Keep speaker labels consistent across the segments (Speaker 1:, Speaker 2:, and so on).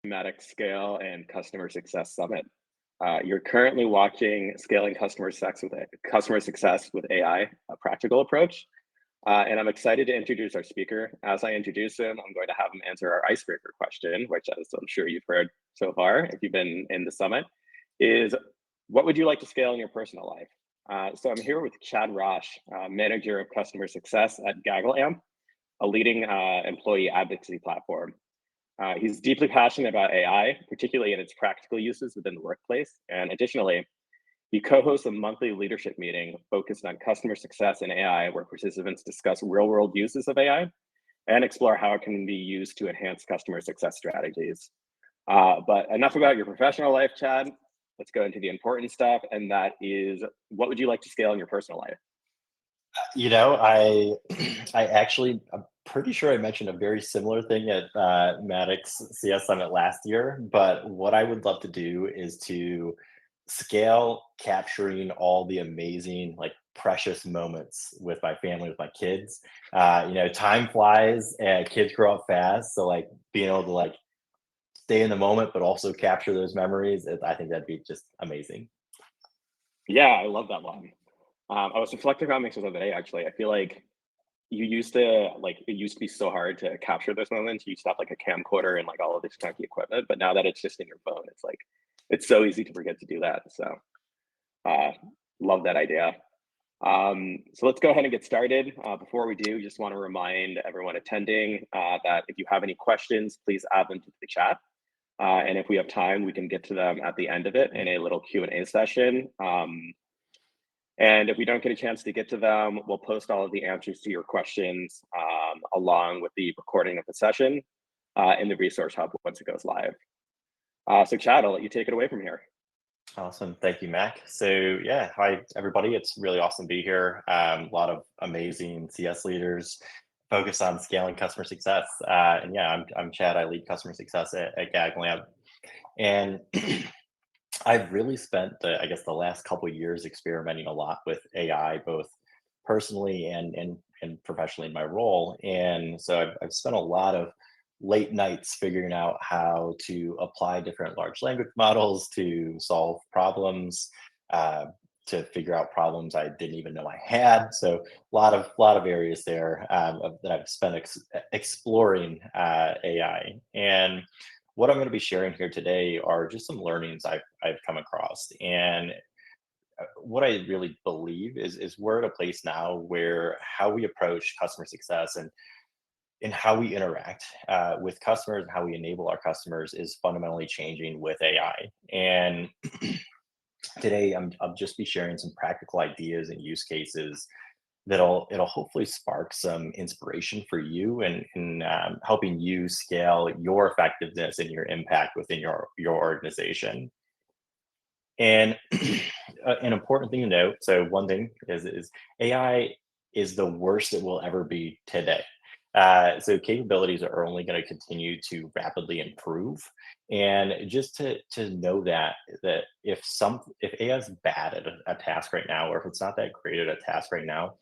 Speaker 1: Matic Scale and Customer Success Summit. You're currently watching Scaling Customer Success with AI, a practical approach. And I'm excited to introduce our speaker. As I introduce him, I'm going to have him answer our icebreaker question, which, as I'm sure you've heard so far, if you've been in the summit, is what would you like to scale in your personal life? So I'm here with Chad Rosh, Manager of Customer Success at GaggleAMP, a leading employee advocacy platform. He's deeply passionate about AI, particularly in its practical uses within the workplace. And additionally, he co-hosts a monthly leadership meeting focused on customer success and AI, where participants discuss real-world uses of AI and explore how it can be used to enhance customer success strategies. But enough about your professional life, Chad. Let's go into the important stuff, and that is, what would you like to scale in your personal life?
Speaker 2: I I actually I'm pretty sure I mentioned a very similar thing at Maddox CS Summit last year, but what I would love to do is to scale capturing all the amazing, like precious moments with my family, with my kids. Time flies and kids grow up fast, so like being able to like stay in the moment, but also capture those memories. I think that'd be just amazing.
Speaker 1: Yeah, I love that line. I was reflecting on this the other day, actually. I feel like it used to be so hard to capture those moments. You used to have like a camcorder and like all of this junky equipment, but now that it's just in your phone, it's like it's so easy to forget to do that. So uh, love that idea. So let's go ahead and get started. Before we do, just want to remind everyone attending that if you have any questions, please add them to the chat. And if we have time, we can get to them at the end of it in a little Q&A session. And if we don't get a chance to get to them, we'll post all of the answers to your questions along with the recording of the session in the resource hub once it goes live. So Chad, I'll let you take it away from here.
Speaker 2: Awesome. Thank you, Mac. So yeah, hi everybody. It's really awesome to be here. A lot of amazing CS leaders focused on scaling customer success. And yeah, I'm Chad. I lead customer success at GagLab. And I've really spent the last couple of years experimenting a lot with AI, both personally and professionally in my role. And so I've spent a lot of late nights figuring out how to apply different large language models to solve problems, uh, to figure out problems I didn't even know I had. So a lot of areas there that I've spent exploring AI. And what I'm going to be sharing here today are just some learnings I've come across. And what I really believe is we're at a place now where how we approach customer success and how we interact with customers and how we enable our customers is fundamentally changing with AI. And today I'll just be sharing some practical ideas and use cases it'll hopefully spark some inspiration for you and helping you scale your effectiveness and your impact within your organization. And an important thing to note, so one thing is AI is the worst it will ever be today. So capabilities are only going to continue to rapidly improve. And just to know that if AI is bad at a task right now, or if it's not that great at a task right now,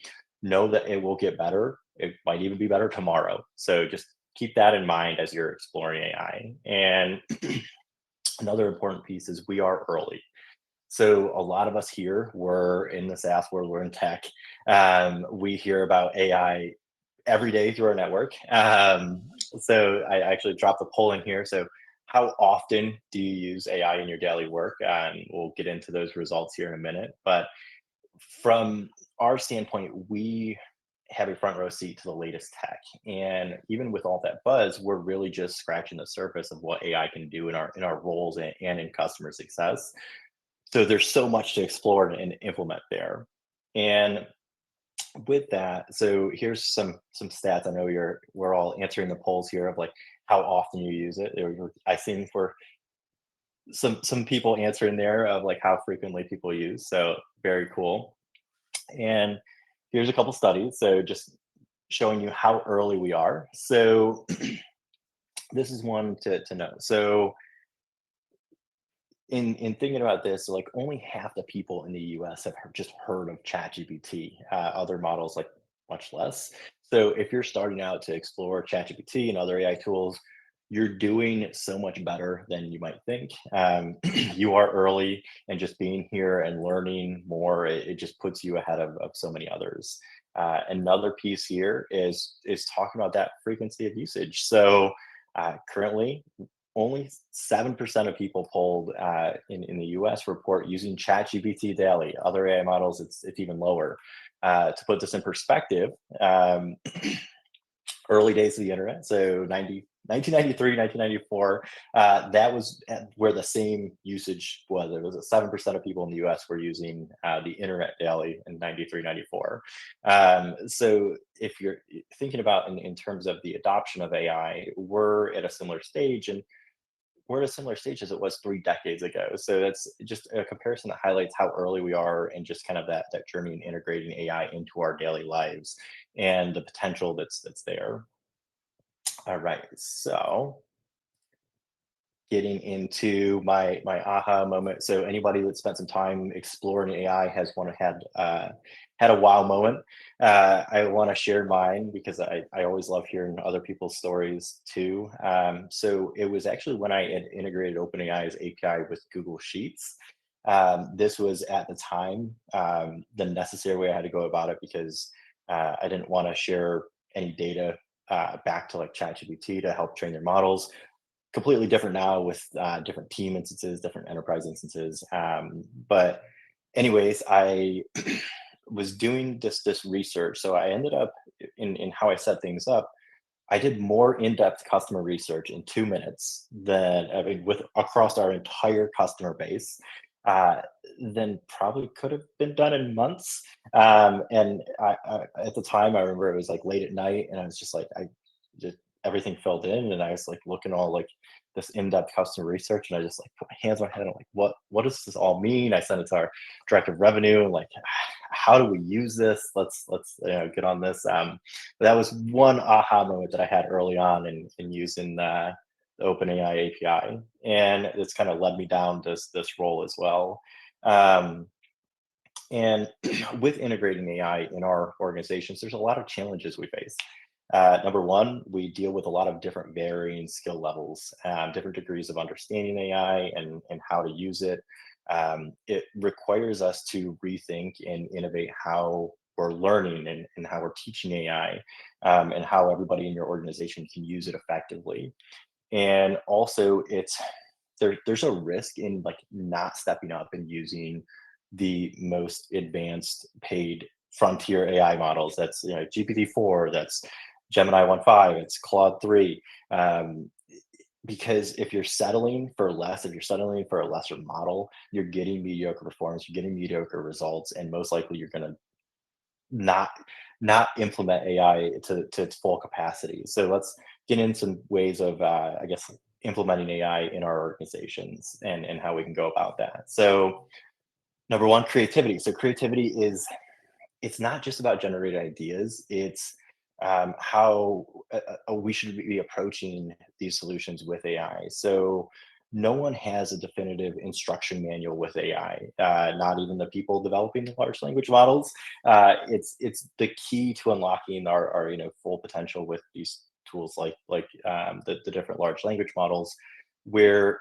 Speaker 2: know that it will get better. It might even be better tomorrow. So just keep that in mind as you're exploring AI. And another important piece is we are early. So a lot of us here, we're in the SaaS world, we're in tech. We hear about AI every day through our network. So I actually dropped a poll in here. So how often do you use AI in your daily work? And we'll get into those results here in a minute. But from our standpoint, we have a front row seat to the latest tech. And even with all that buzz, we're really just scratching the surface of what AI can do in our roles and in customer success. So there's so much to explore and implement there. And with that, so here's some stats. I know we're all answering the polls here of like how often you use it. I seen for some people answering there of like how frequently people use. So very cool. And here's a couple studies. So just showing you how early we are. So this is one to know. So in thinking about this, like only half the people in the US have just heard of ChatGPT. Other models like much less. So if you're starting out to explore ChatGPT and other AI tools, you're doing so much better than you might think. You are early, and just being here and learning more, it just puts you ahead of so many others. Another piece here is talking about that frequency of usage. So currently, only 7% of people polled in the US report using ChatGPT daily. Other AI models, it's even lower. To put this in perspective, early days of the internet, so 1993, 1994, that was where the same usage was. It was 7% of people in the US were using the internet daily in 93, 94. So if you're thinking about in terms of the adoption of AI, we're at a similar stage, and we're at a similar stage as it was 3 decades ago. So that's just a comparison that highlights how early we are, and just kind of that journey in integrating AI into our daily lives and the potential that's there. All right, so getting into my aha moment. So anybody that spent some time exploring AI has had a wow moment. I want to share mine because I always love hearing other people's stories too. So it was actually when I had integrated OpenAI's API with Google Sheets. This was at the time the necessary way I had to go about it, because I didn't want to share any data back to like ChatGPT to help train their models. Completely different now with different team instances, different enterprise instances. But anyways, I was doing this research. So I ended up in how I set things up. I did more in-depth customer research in 2 minutes than, I mean, with across our entire customer base, uh, than probably could have been done in months. And at the time, I remember it was like late at night, and I was just like, I just everything filled in, and I was like looking all like this in-depth customer research, and I just like put my hands on my head. I'm like, what does this all mean? I sent it to our director of revenue, and like, how do we use this? Let's get on this. That was one aha moment that I had early on in using the OpenAI API, and it's kind of led me down this role as well. Um, and with integrating AI in our organizations, there's a lot of challenges we face. Number one, we deal with a lot of different varying skill levels, different degrees of understanding AI and how to use it. It requires us to rethink and innovate how we're learning and how we're teaching AI, and how everybody in your organization can use it effectively. And also, there's a risk in like not stepping up and using the most advanced paid frontier AI models. That's GPT-4, that's Gemini 1.5, it's Claude 3. Um, because if you're settling for less, if you're settling for a lesser model, you're getting mediocre performance, you're getting mediocre results, and most likely you're going to not not implement AI to its full capacity. So let's get in some ways of I guess implementing AI in our organizations and how we can go about that. So number one, creativity. So creativity is it's not just about generating ideas. It's how we should be approaching these solutions with AI. So no one has a definitive instruction manual with AI. Not even the people developing the large language models. It's the key to unlocking our full potential with these tools like the different large language models, where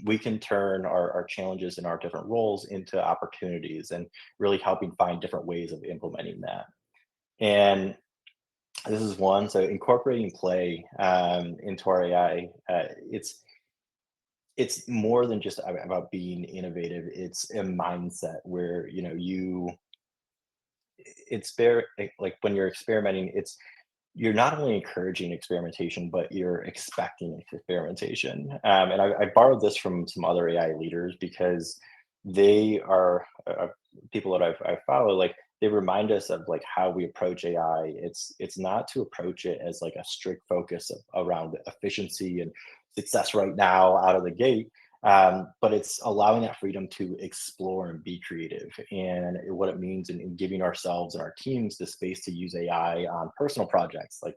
Speaker 2: we can turn our challenges and our different roles into opportunities and really helping find different ways of implementing that. And this is one. So incorporating play into our AI, it's more than just about being innovative. It's a mindset where it's fair. Like when you're experimenting, you're not only encouraging experimentation, but you're expecting experimentation. And I borrowed this from some other AI leaders because they are people that I follow. Like they remind us of like how we approach AI. It's not to approach it as like a strict focus around efficiency and success right now out of the gate. But it's allowing that freedom to explore and be creative, and what it means in giving ourselves and our teams the space to use AI on personal projects, like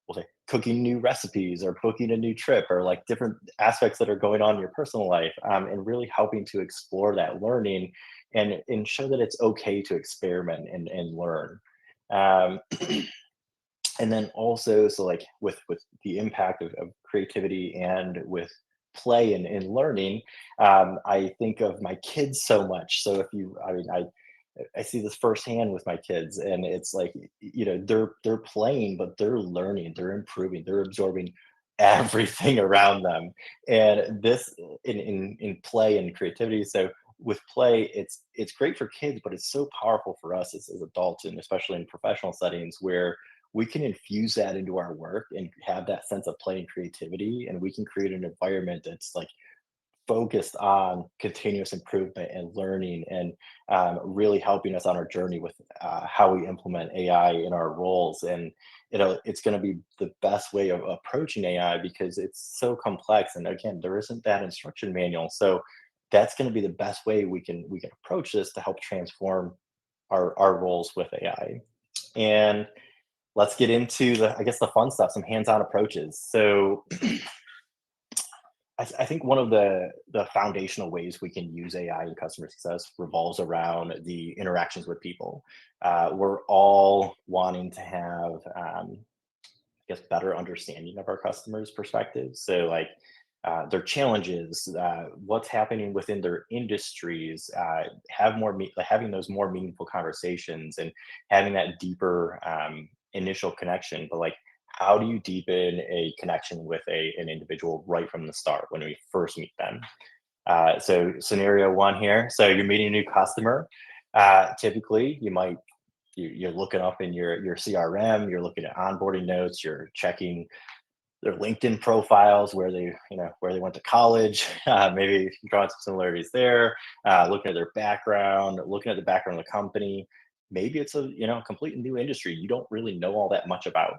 Speaker 2: we'll say cooking new recipes or booking a new trip, or like different aspects that are going on in your personal life, and really helping to explore that learning and show that it's okay to experiment and learn. Um, And then also, so like with the impact of creativity and with play and learning, I think of my kids so much. So if you, I mean, I see this firsthand with my kids, and it's like, they're playing, but they're learning, they're improving, they're absorbing everything around them. And this in play and creativity. So with play, it's great for kids, but it's so powerful for us as adults, and especially in professional settings where we can infuse that into our work and have that sense of play and creativity, and we can create an environment that's like focused on continuous improvement and learning, and really helping us on our journey with how we implement AI in our roles. And it's going to be the best way of approaching AI because it's so complex. And again, there isn't that instruction manual. So that's going to be the best way we can approach this to help transform our roles with AI. And let's get into I guess the fun stuff, some hands-on approaches. So I think one of the foundational ways we can use AI in customer success revolves around the interactions with people. We're all wanting to have, I guess, better understanding of our customers' perspectives. So, like their challenges, what's happening within their industries, having those more meaningful conversations, and having that deeper initial connection. But like, how do you deepen a connection with an individual right from the start when we first meet them? So scenario one here. So you're meeting a new customer. Typically, you're looking up in your CRM, you're looking at onboarding notes, you're checking their LinkedIn profiles, where they went to college, maybe drawing some similarities there, looking at their background, looking at the background of the company. Maybe it's a complete new industry you don't really know all that much about.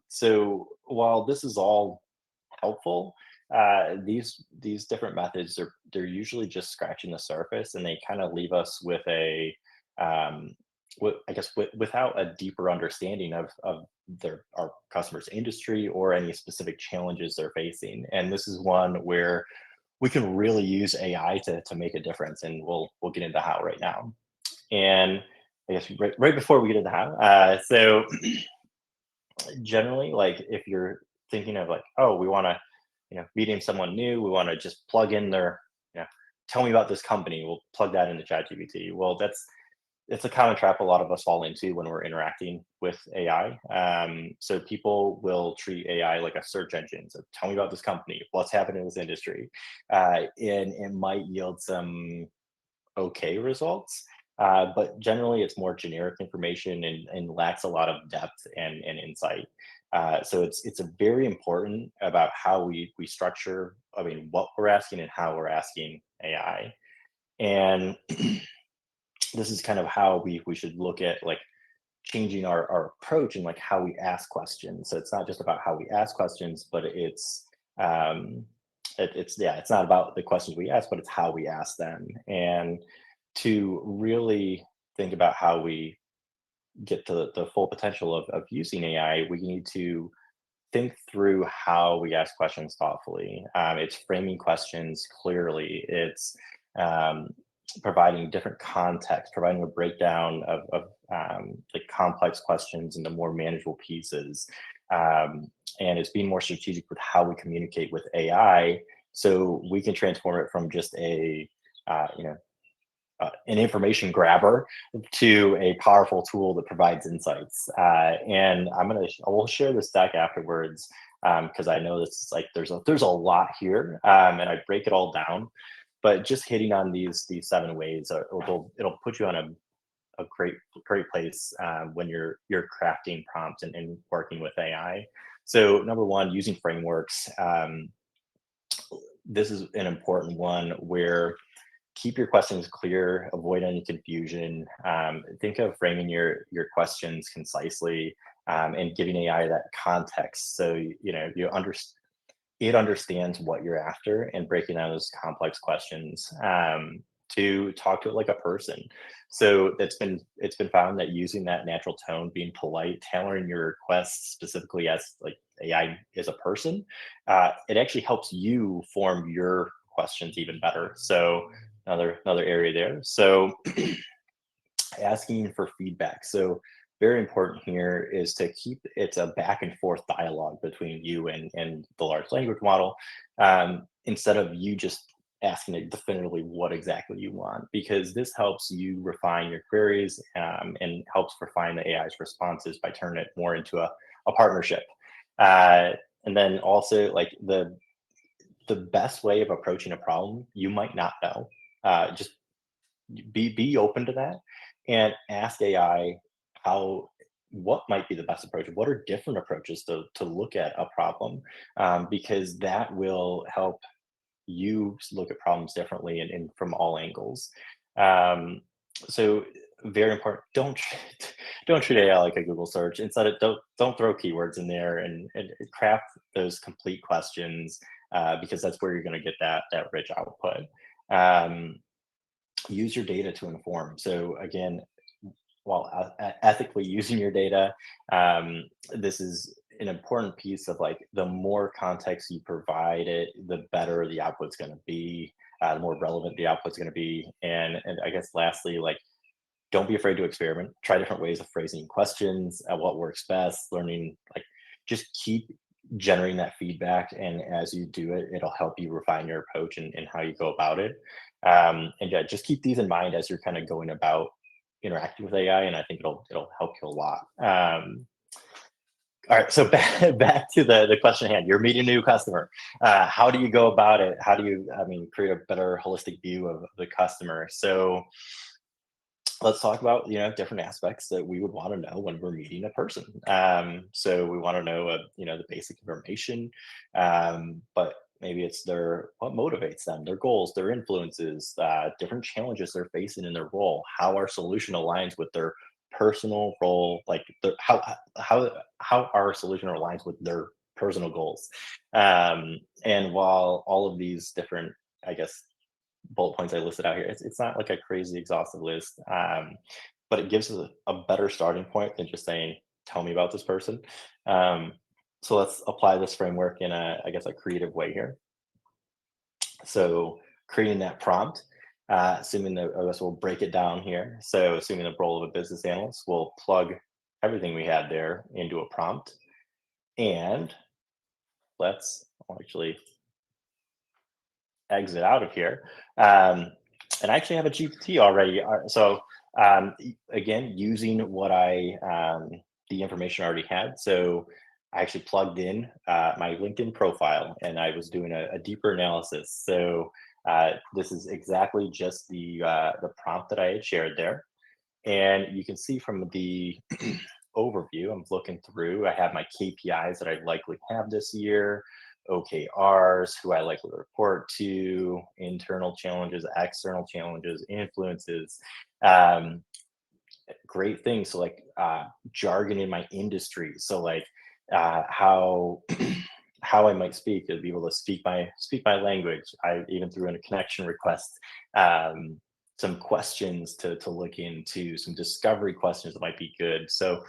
Speaker 2: So while this is all helpful, these different methods they're usually just scratching the surface, and they kind of leave us with um, I guess without a deeper understanding of our customers' industry or any specific challenges they're facing. And this is one where we can really use AI to make a difference, and we'll get into how right now. And I guess right before we get into how, so generally, like if you're thinking of like, oh, we want to, meeting someone new, we want to just plug in their, tell me about this company. We'll plug that into ChatGPT. Well, it's a common trap a lot of us fall into when we're interacting with AI. So people will treat AI like a search engine. So tell me about this company, what's happening in this industry, and it might yield some okay results. But generally, it's more generic information and lacks a lot of depth and insight. So it's a very important about how we structure. I mean, what we're asking and how we're asking AI, and this is kind of how we should look at like changing our approach and like how we ask questions. So it's not just about how we ask questions, but um, it's not about the questions we ask, but it's how we ask them. And to really think about how we get to the full potential of using AI, we need to think through how we ask questions thoughtfully. It's framing questions clearly. It's um, providing different context, providing a breakdown of the complex questions into more manageable pieces. And it's being more strategic with how we communicate with AI so we can transform it from just an information grabber to a powerful tool that provides insights. And I will share this deck afterwards because I know this is like there's a lot here, and I break it all down. But just hitting on these 7 ways, it'll put you on a great place when you're crafting prompts and working with AI. So number one, using frameworks. This is an important one where keep your questions clear, avoid any confusion. Think of framing your questions concisely, and giving AI that context. So it understands what you're after, and breaking down those complex questions to talk to it like a person. So it's been found that using that natural tone, being polite, tailoring your requests specifically as like AI is a person, it actually helps you form your questions even better. So another area there. So asking for feedback. So very important here is to keep it's a back and forth dialogue between you and the large language model, instead of you just asking it definitively what exactly you want, because this helps you refine your queries, and helps refine the AI's responses by turning it more into a partnership. Uh, and then also like the best way of approaching a problem you might not know. Just be open to that and ask AI how what might be the best approach. What are different approaches to look at a problem, because that will help you look at problems differently and from all angles. Um, so very important. Don't don't treat AI like a Google search. Instead, of, don't throw keywords in there and craft those complete questions, because that's where you're going to get that rich output. Um, Use your data to inform. So again, while ethically using your data, this is an important piece of like the more context you provide it, the better the output's going to be, the more relevant the output's going to be. And I guess lastly, like don't be afraid to experiment. Try different ways of phrasing questions, what works best, learning, like just keep generating that feedback. And as you do it, it'll help you refine your approach and how you go about it. And yeah, just keep these in mind as you're kind of going about interacting with AI. And I think it'll help you a lot. All right, so back to the question at hand. You're meeting a new customer. How do you go about it? How do you, I mean, create a better holistic view of the customer? So let's talk about different aspects that we would want to know when we're meeting a person. So we want to know the basic information, but maybe it's their what motivates them, their goals, their influences, different challenges they're facing in their role, how our solution aligns with their personal role, like how our solution aligns with their personal goals. And while all of these different, I guess, bullet points I listed out here, it's not like a crazy exhaustive list, but it gives us a better starting point than just saying, "Tell me about this person." So let's apply this framework in I guess, a creative way here. So creating that prompt, assuming that I guess we'll break it down here. So assuming the role of a business analyst, we'll plug everything we had there into a prompt, and I'll actually exit out of here. And I actually have a GPT already. Again, using what the information I already had. So I actually plugged in my LinkedIn profile and I was doing a deeper analysis. So this is exactly just the prompt that I had shared there. And you can see from the overview, I'm looking through, I have my KPIs that I'd likely have this year, OKRs, who I likely report to, internal challenges, external challenges, influences, great things. So like jargon in my industry. So like how how I might speak to be able to speak my language. I even threw in a connection request, some questions to look into, some discovery questions that might be good. So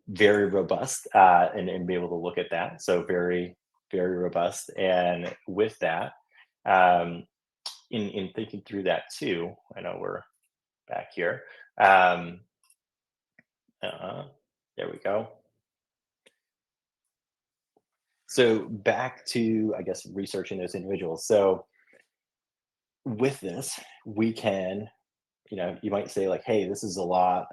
Speaker 2: very robust, and be able to look at that. So very, very robust. And with that, in thinking through that too, I know we're back here. Um, there we go. So back to, I guess, researching those individuals. So with this, we can, you might say like, hey, this is a lot,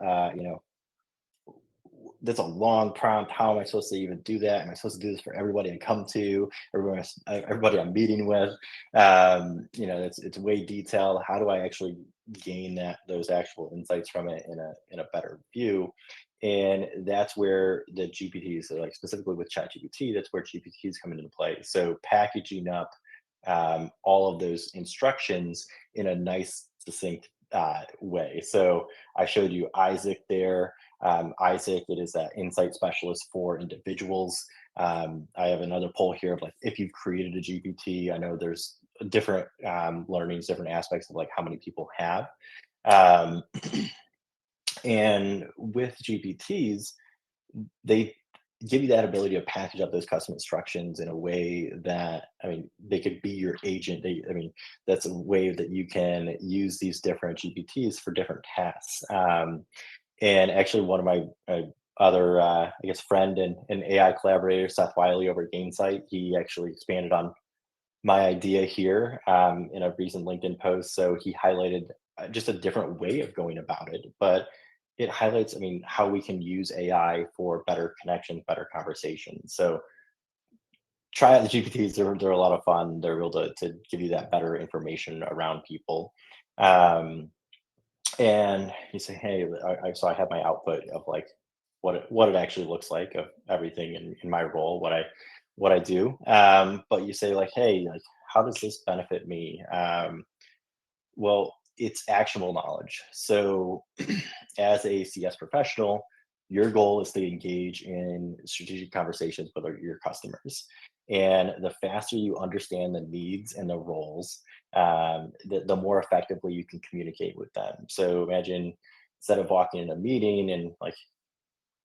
Speaker 2: that's a long prompt. How am I supposed to even do that? Am I supposed to do this for everybody I come to, everybody I'm meeting with? It's way detailed. How do I actually gain those actual insights from it in a better view? And that's where the GPTs, so like specifically with ChatGPT, that's where GPTs come into play. So packaging up all of those instructions in a nice, succinct way. So I showed you Isaac there. Isaac, it is that insight specialist for individuals. I have another poll here of like, if you've created a GPT, I know there's different learnings, different aspects of like how many people have. And with GPTs, they give you that ability to package up those custom instructions in a way that, I mean, they could be your agent. That's a way that you can use these different GPTs for different tasks. And actually, one of my other, I guess, friend and AI collaborator, Seth Wiley over at Gainsight, he actually expanded on my idea here in a recent LinkedIn post. So he highlighted just a different way of going about it, but it highlights, I mean, how we can use AI for better connections, better conversations. So try out the GPTs. They're a lot of fun. They're able to give you that better information around people. Um, and you say, hey, so I have my output of like what it actually looks like of everything in my role, what I do. But you say like, hey, like how does this benefit me? Well, it's actionable knowledge. So as a CS professional, your goal is to engage in strategic conversations with your customers. And the faster you understand the needs and the roles, the more effectively you can communicate with them. So imagine instead of walking in a meeting and like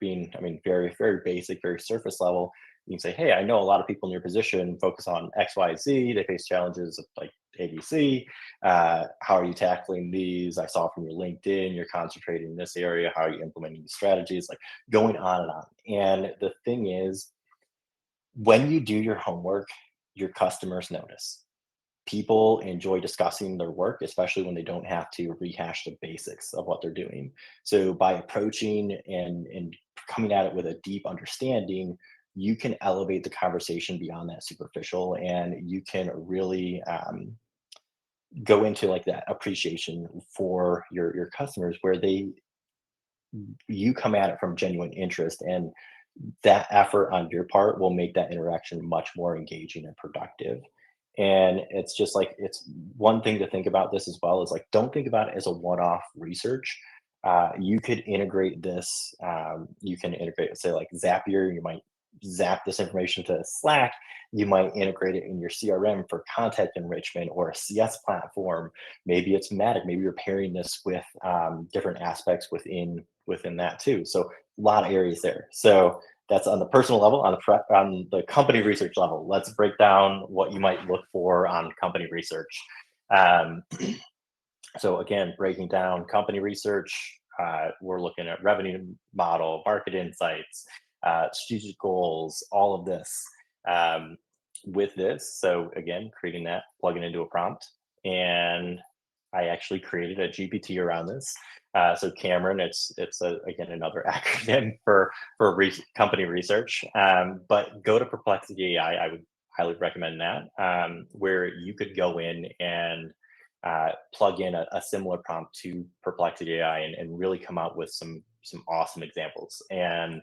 Speaker 2: being, I mean, very, very basic, very surface level, you can say, hey, I know a lot of people in your position focus on X, Y, Z. They face challenges of like ABC. How are you tackling these? I saw from your LinkedIn, you're concentrating in this area. How are you implementing these strategies? Like going on and on. And the thing is, when you do your homework, your customers notice. People enjoy discussing their work, especially when they don't have to rehash the basics of what they're doing. So by approaching and coming at it with a deep understanding, you can elevate the conversation beyond that superficial, and you can really go into like that appreciation for your customers, where they you come at it from genuine interest, and that effort on your part will make that interaction much more engaging and productive. And it's just like it's one thing to think about this as well is like don't think about it as a one-off research. You could integrate this. You can integrate, say, like Zapier. You might zap this information to Slack. You might integrate it in your CRM for content enrichment or a CS platform. Maybe it's Matic. Maybe you're pairing this with different aspects within that too. So a lot of areas there. So that's on the personal level. On the company research level, let's break down what you might look for on company research. Um, so again, breaking down company research, we're looking at revenue model, market insights, strategic goals, all of this. Um, with this, so again, creating that, plugging into a prompt, and I actually created a GPT around this. So Cameron, again another acronym for company research. But go to Perplexity AI. I would highly recommend that, where you could go in and plug in a similar prompt to Perplexity AI and really come out with some awesome examples. And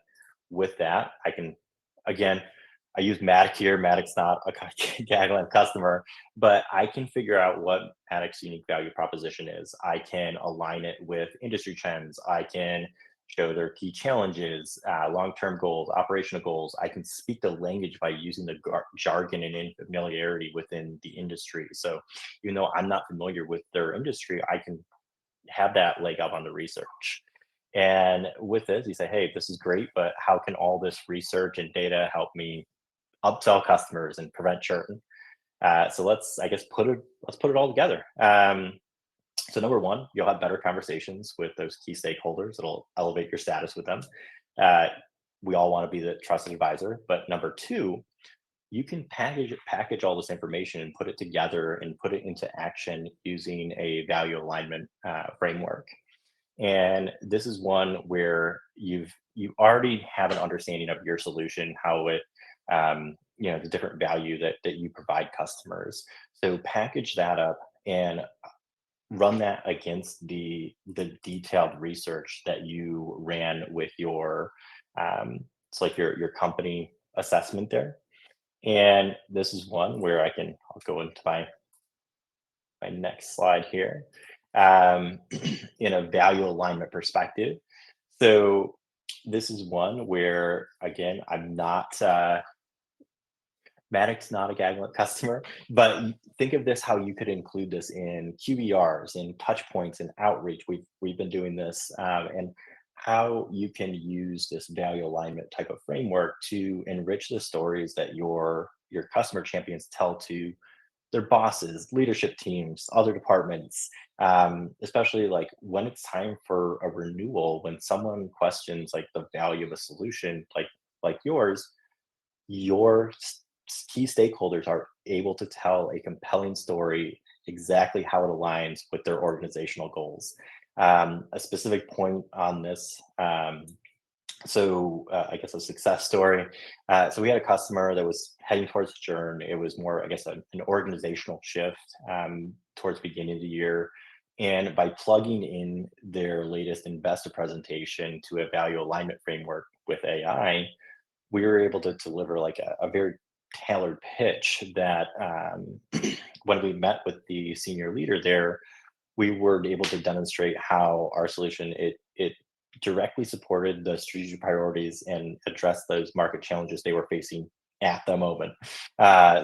Speaker 2: with that, I can again, I use Matic here. Matic's not a Gagland customer, but I can figure out what Matic's unique value proposition is. I can align it with industry trends. I can show their key challenges, long-term goals, operational goals. I can speak the language by using the jargon and familiarity within the industry. So even though I'm not familiar with their industry, I can have that leg up on the research. And with this, you say, hey, this is great, but how can all this research and data help me upsell customers and prevent churn? So let's put it all together. So number one, you'll have better conversations with those key stakeholders. It'll elevate your status with them. Uh, we all want to be the trusted advisor, but number two, you can package all this information and put it together and put it into action using a value alignment framework. And this is one where you already have an understanding of your solution, how it the different value that you provide customers. So package that up and run that against the detailed research that you ran with your it's like your company assessment there. And this is one where I'll go into my next slide here, um, in a value alignment perspective. So this is one where, again, I'm not, Matic's not a Gaglet customer, but think of this how you could include this in QBRs, in touch points, and outreach. We've been doing this, and how you can use this value alignment type of framework to enrich the stories that your customer champions tell to their bosses, leadership teams, other departments, especially like when it's time for a renewal, when someone questions like the value of a solution like yours, your key stakeholders are able to tell a compelling story exactly how it aligns with their organizational goals. A specific point on this, I guess a success story. So we had a customer that was heading towards churn. It was more, I guess, an organizational shift towards the beginning of the year. And by plugging in their latest investor presentation to a value alignment framework with AI, we were able to deliver like a very tailored pitch that when we met with the senior leader there, we were able to demonstrate how our solution it directly supported the strategic priorities and addressed those market challenges they were facing at the moment.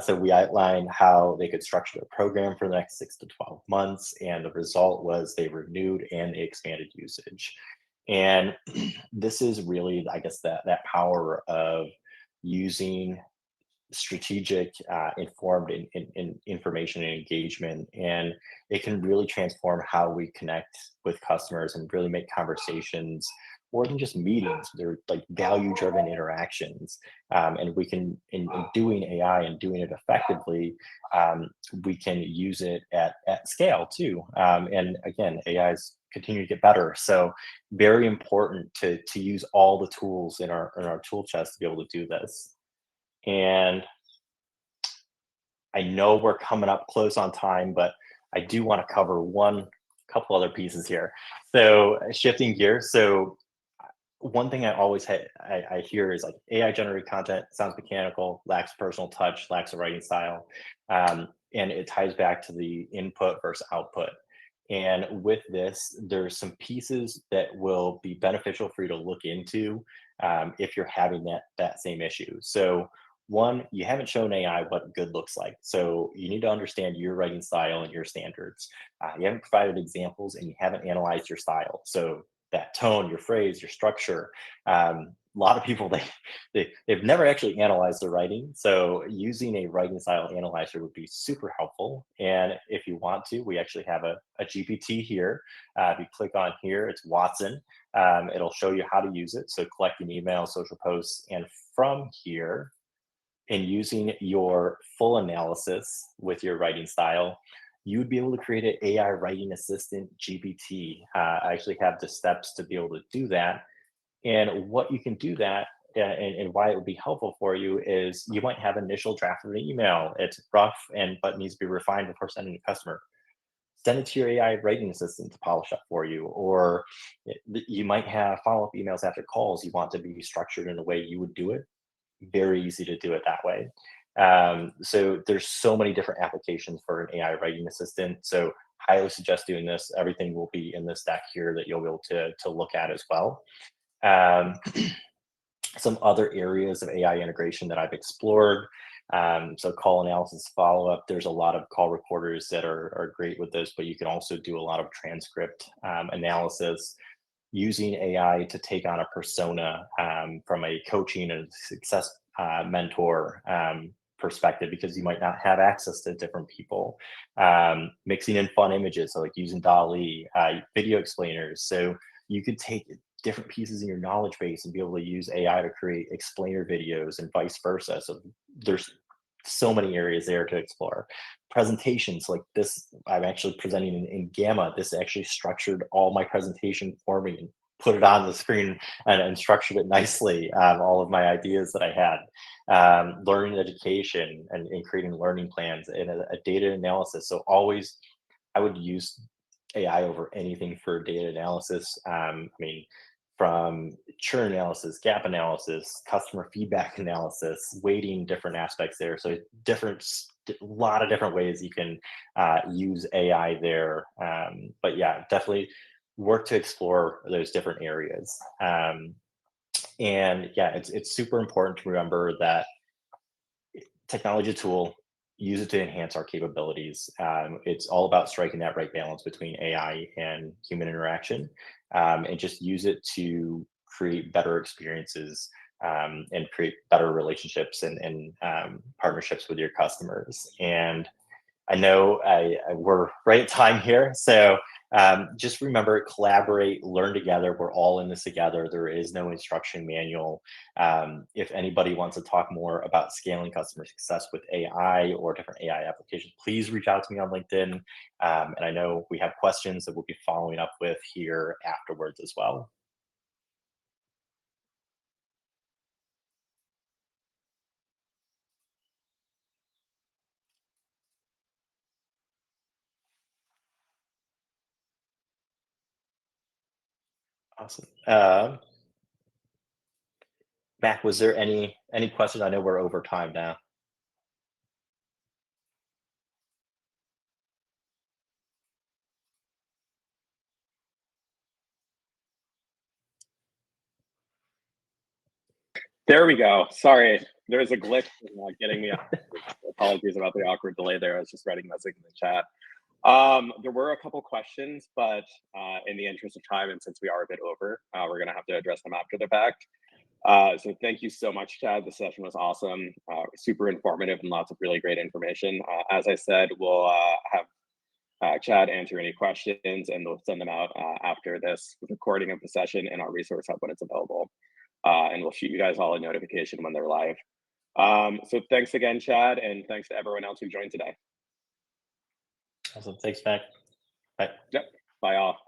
Speaker 2: So we outlined how they could structure a program for the next 6 to 12 months, and the result was they renewed and they expanded usage. And this is really, I guess, that power of using strategic, informed information and engagement, and it can really transform how we connect with customers and really make conversations more than just meetings. They're like value-driven interactions, and we can, in doing AI and doing it effectively, we can use it at scale too. And again, AI is continuing to get better, so very important to use all the tools in our tool chest to be able to do this. And I know we're coming up close on time, but I do want to cover one couple other pieces here. So shifting gears. So one thing I always I hear is like AI generated content sounds mechanical, lacks personal touch, lacks a writing style, and it ties back to the input versus output. And with this, there's some pieces that will be beneficial for you to look into if you're having that same issue. So one, you haven't shown AI what good looks like. So you need to understand your writing style and your standards. You haven't provided examples and you haven't analyzed your style. So that tone, your phrase, your structure. A lot of people they've never actually analyzed their writing. So using a writing style analyzer would be super helpful. And if you want to, we actually have a GPT here. If you click on here, it's Watson. It'll show you how to use it. So collecting emails, social posts, and from here, and using your full analysis with your writing style, you would be able to create an AI writing assistant GPT. I actually have the steps to be able to do that. And what you can do that and why it would be helpful for you is you might have initial draft of an email. It's rough but needs to be refined before sending to customer. Send it to your AI writing assistant to polish up for you. Or you might have follow-up emails after calls you want to be structured in the way you would do it. Very easy to do it that way. So there's so many different applications for an AI writing assistant. So highly suggest doing this. Everything will be in this deck here that you'll be able to look at as well. Um, some other areas of AI integration that I've explored. So call analysis, follow-up. There's a lot of call recorders that are great with this, but you can also do a lot of transcript analysis using AI to take on a persona from a coaching and success mentor perspective, because you might not have access to different people. Mixing in fun images, so like using DALL-E, video explainers. So you could take different pieces in your knowledge base and be able to use AI to create explainer videos and vice versa. So there's so many areas there to explore. Presentations like this, I'm actually presenting in Gamma. This actually structured all my presentation for me and put it on the screen and structured it nicely. All of my ideas that I had, learning education and creating learning plans and a data analysis. So always, I would use AI over anything for data analysis. I mean, from churn analysis, gap analysis, customer feedback analysis, weighting different aspects there. So a lot of different ways you can use AI there. But yeah, definitely work to explore those different areas. And yeah, it's super important to remember that technology tool, use it to enhance our capabilities. It's all about striking that right balance between AI and human interaction, and just use it to create better experiences and create better relationships and partnerships with your customers. And I know we're right at time here, so just remember, collaborate, learn together. We're all in this together. There is no instruction manual. If anybody wants to talk more about scaling customer success with AI or different AI applications, please reach out to me on LinkedIn. And I know we have questions that we'll be following up with here afterwards as well. Awesome. Mac, was there any questions? I know we're over time now.
Speaker 1: There we go. Sorry, there's a glitch getting me. Apologies about the awkward delay there. I was just writing message in the chat. There were a couple questions, but in the interest of time, and since we are a bit over, we're going to have to address them after the fact. So thank you so much, Chad. The session was awesome, super informative, and lots of really great information. As I said, we'll have Chad answer any questions, and we'll send them out after this recording of the session in our resource hub when it's available. And we'll shoot you guys all a notification when they're live. So thanks again, Chad, and thanks to everyone else who joined today.
Speaker 2: Awesome. Thanks, Mac. Bye.
Speaker 1: Yep. Bye all.